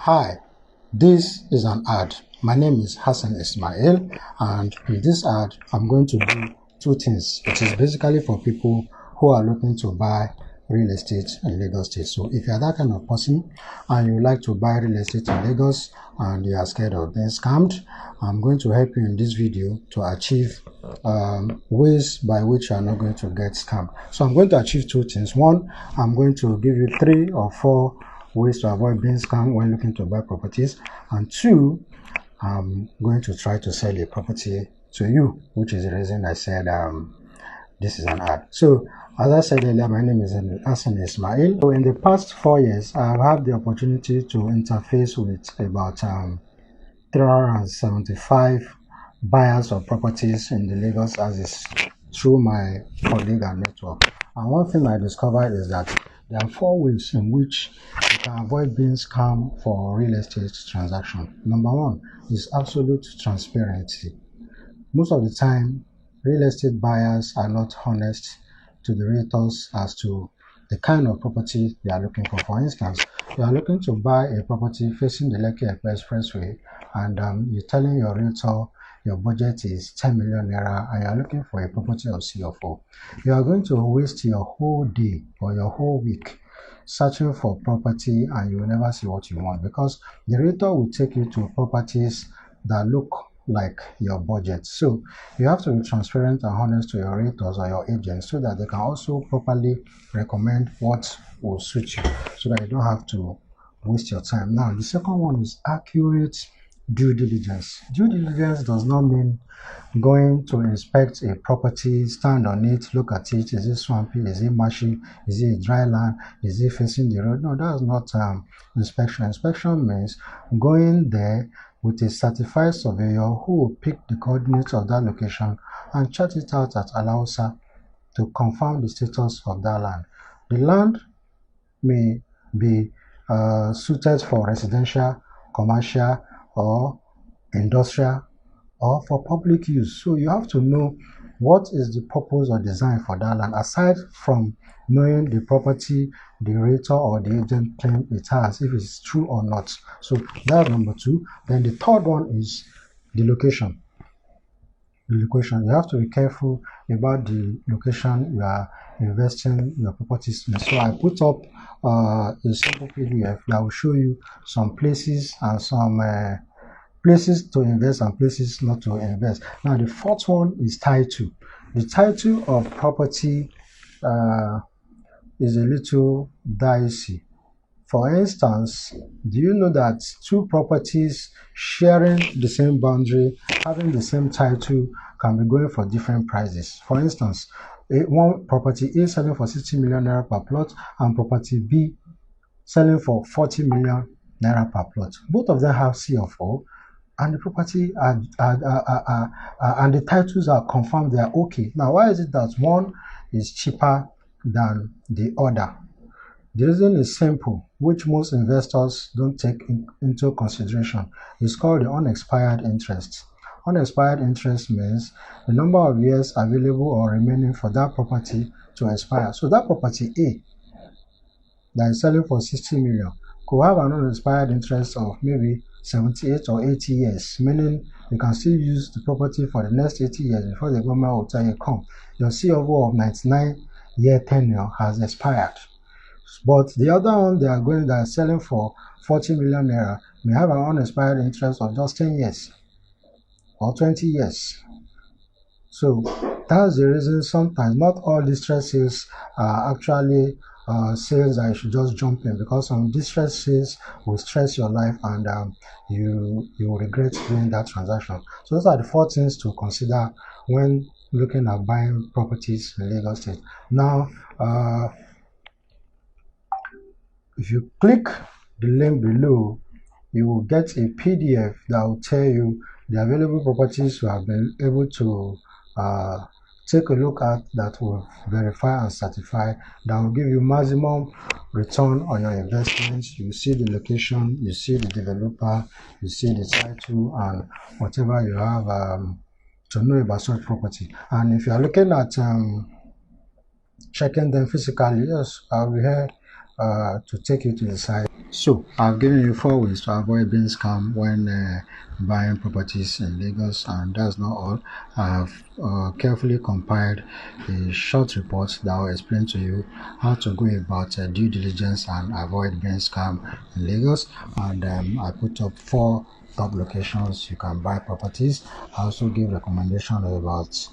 Hi, this is an ad. My name is Hassan Ismail, and in this ad, I'm going to do two things. It is basically for people who are looking to buy real estate in Lagos State. So if you are that kind of person and you like to buy real estate in Lagos and you are scared of being scammed, I'm going to help you in this video to achieve ways by which you are not going to get scammed. So I'm going to achieve two things. One, I'm going to give you 3 or 4 ways to avoid being scammed when looking to buy properties, and 2, I'm going to try to sell a property to you, which is the reason I said this is an ad. So as I said earlier, my name is Hassan Ismail. So in the past 4 years, I've had the opportunity to interface with about 375 buyers of properties in the Lagos as is through my colleague and network. And one thing I discovered is that there are 4 ways in which you can avoid being scammed for real estate transaction. Number 1 is absolute transparency. Most of the time, real estate buyers are not honest to the realtors as to the kind of property they are looking for. For instance, you are looking to buy a property facing the Lekki Expressway, and you're telling your realtor your budget is 10 million naira and you're looking for a property of C4. You are going to waste your whole day or your whole week searching for property and you will never see what you want, because the realtor will take you to properties that look like your budget. So you have to be transparent and honest to your realtors or your agents so that they can also properly recommend what will suit you, so that you don't have to waste your time. Now, the second one is accurate due diligence. Due diligence does not mean going to inspect a property, stand on it, look at it. Is it swampy? Is it marshy? Is it a dry land? Is it facing the road? No, that's not inspection. Inspection means going there with a certified surveyor who will pick the coordinates of that location and chart it out at Alausa to confirm the status of that land. The land may be suited for residential, commercial, or industrial, or for public use. So you have to know what is the purpose or design for that land, aside from knowing the property the realtor or the agent claim it has, if it's true or not. So that's number 2. Then the third one is the location. The location, you have to be careful about the location you are investing your properties in. So I put up a simple PDF that will show you some places and some places to invest and places not to invest. Now the fourth one is title. The title of property is a little dicey. For instance, do you know that 2 properties sharing the same boundary, having the same title, can be going for different prices? For instance, one property A selling for 60 million naira per plot and property B selling for 40 million naira per plot. Both of them have C of O, and the property and the titles are confirmed they are okay. Now, why is it that one is cheaper than the other? The reason is simple, which most investors don't take into consideration. It's called the unexpired interest. Unexpired interest means the number of years available or remaining for that property to expire. So that property A that is selling for 60 million could have an unexpired interest of maybe 78 or 80 years, meaning you can still use the property for the next 80 years before the government will tell you, come, your COO of 99-year tenure has expired. But the other one they are selling for 40 million naira may have an unexpired interest of just 10 years or 20 years. So that's the reason sometimes not all distress sales are actually sales that you should just jump in, because some distress sales will stress your life and you will regret doing that transaction. So those are the 4 things to consider when looking at buying properties in Lagos State. Now, if you click the link below, you will get a PDF that will tell you the available properties you have been able to take a look at, that will verify and certify, that will give you maximum return on your investments. You see the location, you see the developer, you see the title, and whatever you have to know about such property. And if you are looking at checking them physically, yes, I'll be here to take you to the site. So I've given you 4 ways to avoid being scammed when buying properties in Lagos, and that's not all. I've carefully compiled a short report that will explain to you how to go about due diligence and avoid being scammed in Lagos. And I put up 4 top locations you can buy properties. I also give recommendation of about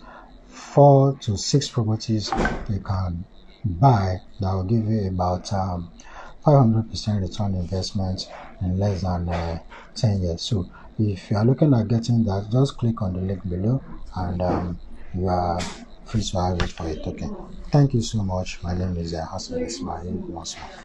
4 to 6 properties you can buy that will give you about 500% return investment in less than 10 years. So if you are looking at getting that, just click on the link below, and you are free to have it for a token. Thank you so much. My name is Hassan Ismail once more.